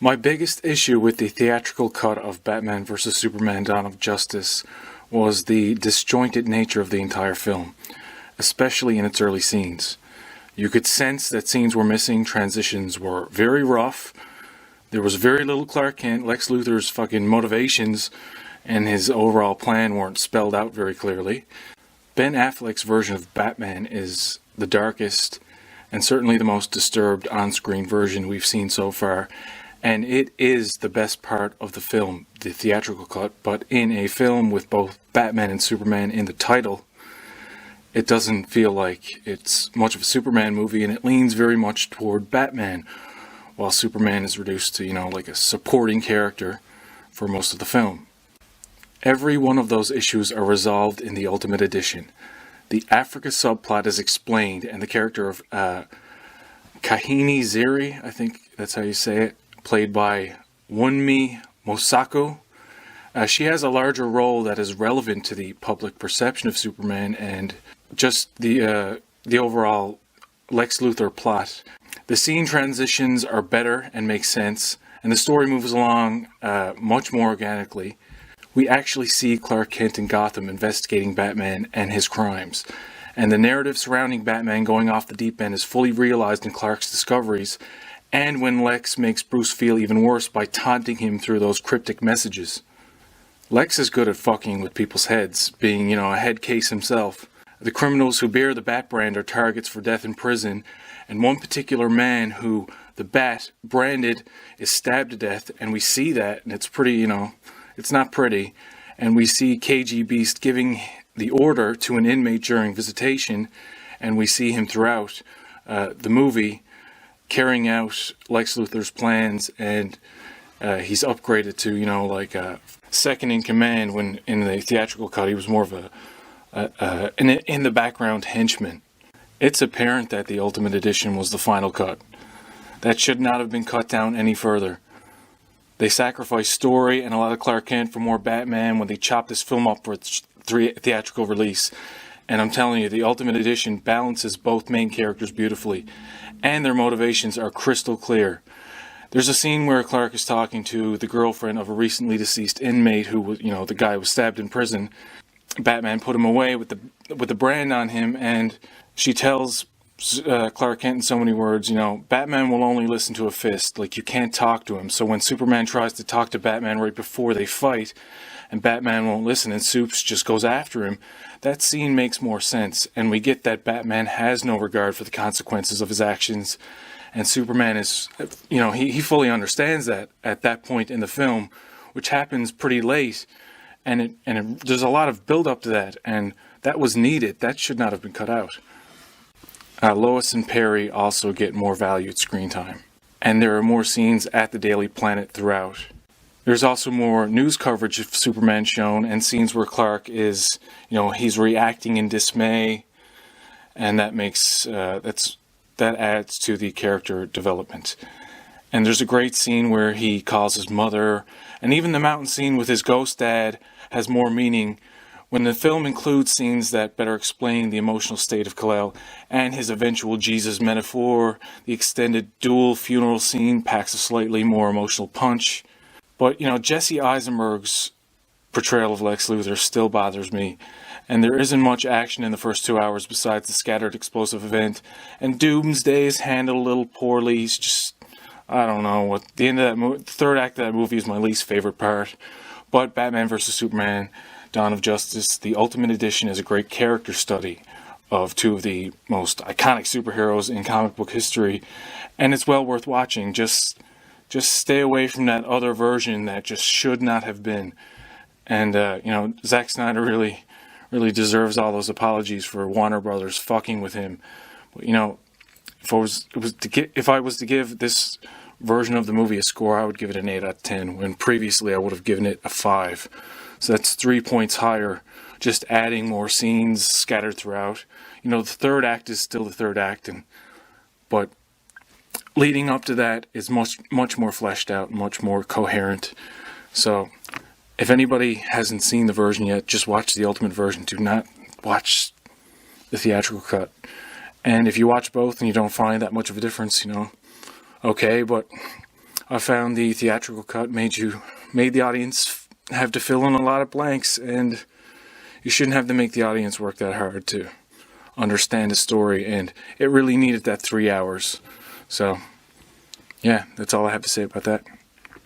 My biggest issue with the theatrical cut of Batman vs. Superman: Dawn of Justice was the disjointed nature of the entire film, especially in its early scenes. You could sense that scenes were missing, transitions were very rough, there was very little Clark Kent, Lex Luthor's fucking motivations and his overall plan weren't spelled out very clearly. Ben Affleck's version of Batman is the darkest and certainly the most disturbed on-screen version we've seen so far, and it is the best part of the film, the theatrical cut. But in a film with both Batman and Superman in the title, it doesn't feel like it's much of a Superman movie, and it leans very much toward Batman, while Superman is reduced to, like a supporting character for most of the film. Every one of those issues are resolved in the Ultimate Edition. The Africa subplot is explained, and the character of Kahini Ziri, I think that's how you say it, played by Wunmi Mosaku. She has a larger role that is relevant to the public perception of Superman and just the overall Lex Luthor plot. The scene transitions are better and make sense, and the story moves along much more organically. We actually see Clark Kent in Gotham investigating Batman and his crimes, and the narrative surrounding Batman going off the deep end is fully realized in Clark's discoveries, and when Lex makes Bruce feel even worse by taunting him through those cryptic messages. Lex is good at fucking with people's heads, being, a head case himself. The criminals who bear the Bat brand are targets for death in prison, and one particular man who the Bat branded is stabbed to death, and we see that, and it's pretty, it's not pretty, and we see KG Beast giving the order to an inmate during visitation, and we see him throughout the movie carrying out Lex Luthor's plans, and he's upgraded to, second in command, when in the theatrical cut he was more of an in the background henchman. It's apparent that the Ultimate Edition was the final cut. That should not have been cut down any further. They sacrificed story and a lot of Clark Kent for more Batman when they chopped this film up for its theatrical release. And I'm telling you, the Ultimate Edition balances both main characters beautifully, and their motivations are crystal clear. There's a scene where Clark is talking to the girlfriend of a recently deceased inmate who was, the guy was stabbed in prison. Batman put him away with the brand on him, and she tells Clark Kent in so many words, Batman will only listen to a fist, you can't talk to him. So when Superman tries to talk to Batman right before they fight, and Batman won't listen and Supes just goes after him, that scene makes more sense, and we get that Batman has no regard for the consequences of his actions, and Superman is, he fully understands that at that point in the film, which happens pretty late, and there's a lot of build up to that, and that was needed. That should not have been cut out. Lois and Perry also get more valued screen time, and there are more scenes at the Daily Planet throughout. There's also more news coverage of Superman shown, and scenes where Clark is, he's reacting in dismay, and that makes that adds to the character development. And there's a great scene where he calls his mother, and even the mountain scene with his ghost dad has more meaning when the film includes scenes that better explain the emotional state of Kal-El and his eventual Jesus metaphor. The extended dual funeral scene packs a slightly more emotional punch. But, Jesse Eisenberg's portrayal of Lex Luthor still bothers me, and there isn't much action in the first 2 hours besides the scattered explosive event, and Doomsday is handled a little poorly. He's just, I don't know, what the end of that the third act of that movie is my least favorite part. But Batman vs. Superman: Dawn of Justice, the Ultimate Edition, is a great character study of two of the most iconic superheroes in comic book history, and it's well worth watching. Just stay away from that other version that just should not have been. And Zack Snyder really deserves all those apologies for Warner Brothers fucking with him. But, if I was to give this version of the movie a score, I would give it an 8 out of 10, when previously I would have given it a 5. So that's 3 points higher, just adding more scenes scattered throughout. The third act is still the third act, but leading up to that is much more fleshed out, much more coherent. So if anybody hasn't seen the version yet, just watch the Ultimate version. Do not watch the theatrical cut. And if you watch both and you don't find that much of a difference, okay, but I found the theatrical cut made the audience have to fill in a lot of blanks, and you shouldn't have to make the audience work that hard to understand a story, and it really needed that 3 hours. So, yeah, that's all I have to say about that.